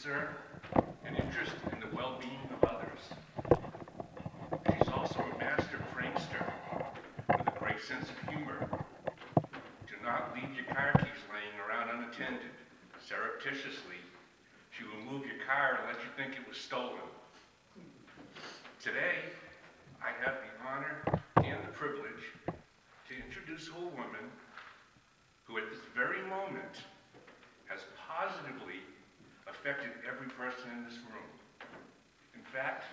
concern and interest in the well-being of others. She's also a master prankster with a great sense of humor. Do not leave your car keys laying around unattended. Surreptitiously, she will move your car and let you think it was stolen. Today, I have the honor and the privilege to introduce a woman who at this very moment has positively affected every person in this room. In fact,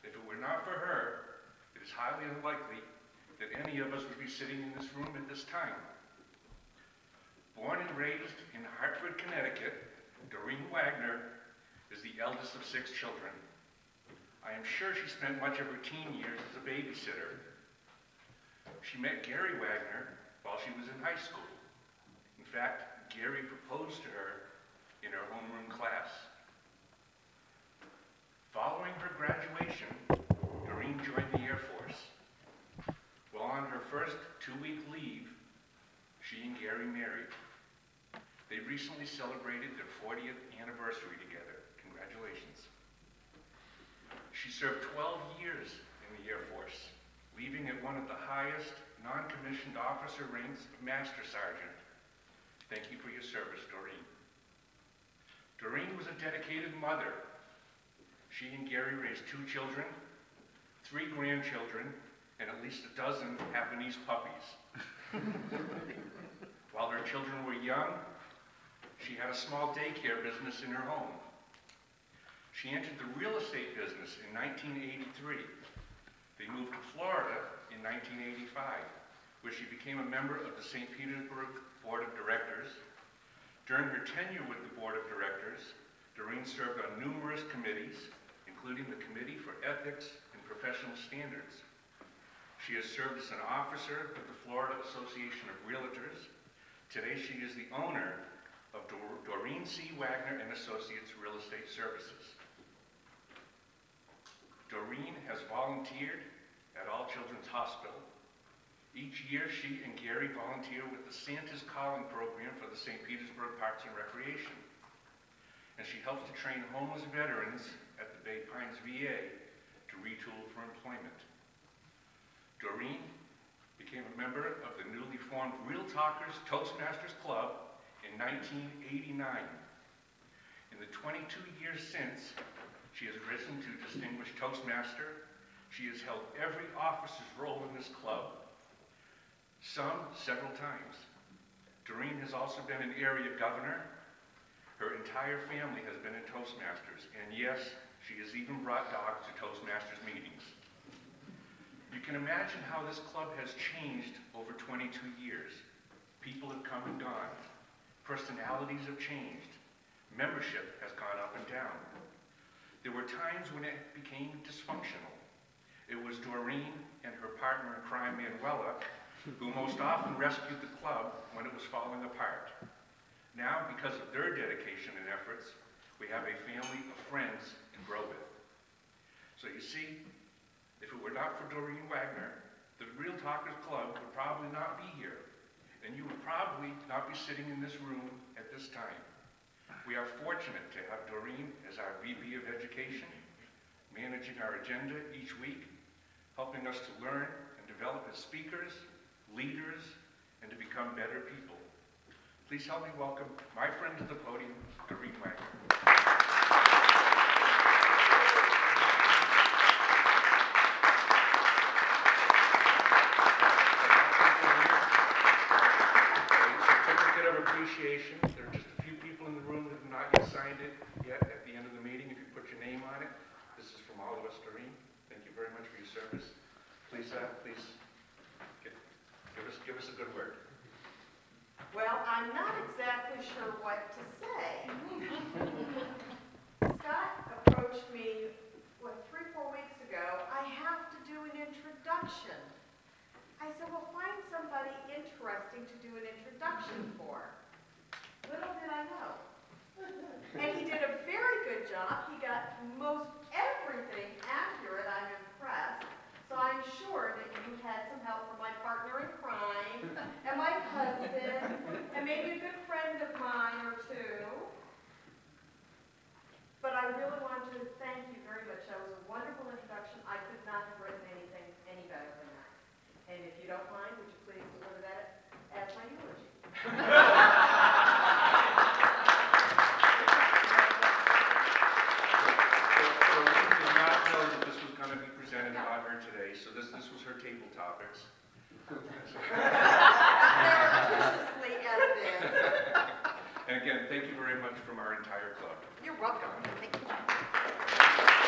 if it were not for her, it is highly unlikely that any of us would be sitting in this room at this time. Born and raised in Hartford, Connecticut, Doreen Wagner is the eldest of 6 children. I am sure she spent much of her teen years as a babysitter. She met Gary Wagner while she was in high school. In fact, Gary proposed to her in her homeroom class. Following her graduation, Doreen joined the Air Force. While on her first 2-week leave, she and Gary married. They recently celebrated their 40th anniversary together. Congratulations. She served 12 years in the Air Force, leaving at one of the highest non-commissioned officer ranks of Master Sergeant. Thank you for your service, Doreen. Doreen was a dedicated mother. She and Gary raised 2 children, 3 grandchildren, and at least a dozen Japanese puppies. While her children were young, she had a small daycare business in her home. She entered the real estate business in 1983. They moved to Florida in 1985, where she became a member of the St. Petersburg Board of Directors. During her tenure with the Board of Directors, Doreen served on numerous committees, including the Committee for Ethics and Professional Standards. She has served as an officer with the Florida Association of Realtors. Today she is the owner of Doreen C. Wagner and Associates Real Estate Services. Doreen has volunteered at All Children's Hospital. Each year, she and Gary volunteer with the Santa's Calling program for the St. Petersburg Parks and Recreation. And she helps to train homeless veterans at the Bay Pines VA to retool for employment. Doreen became a member of the newly formed Real Talkers Toastmasters Club in 1989. In the 22 years since, she has risen to Distinguished Toastmaster. She has held every officer's role in this club, some several times. Doreen has also been an area governor. Her entire family has been in Toastmasters, and yes, she has even brought dogs to Toastmasters meetings. You can imagine how this club has changed over 22 years. People have come and gone. Personalities have changed. Membership has gone up and down. There were times when it became dysfunctional. It was Doreen and her partner in crime, Manuela, who most often rescued the club when it was falling apart. Now, because of their dedication and efforts, we have a family of friends to grow with. So you see, if it were not for Doreen Wagner, the Real Talkers Club would probably not be here, and you would probably not be sitting in this room at this time. We are fortunate to have Doreen as our VP of Education, managing our agenda each week, helping us to learn and develop as speakers, leaders, and to become better people. Please help me welcome my friend to the podium, Doreen Wagner. Certificate of appreciation. There are just a few people in the room that have not yet signed it yet. At the end of the meeting, if you put your name on it, this is from all of us, Doreen. Thank you very much for your service. Please give us a good word. Well, I'm not exactly sure what to say. Scott approached me, 3-4 weeks ago. I have to do an introduction. I said, well, find somebody interesting to do an introduction for. Little did I know. And he did a very good job. He got most everything accurate. I'm impressed. So I'm sure that you had some help from my partner in crime, and my husband, and maybe a good friend of mine or two. But topics. Surreptitiously edited. And again, thank you very much from our entire club. You're welcome. Thank you.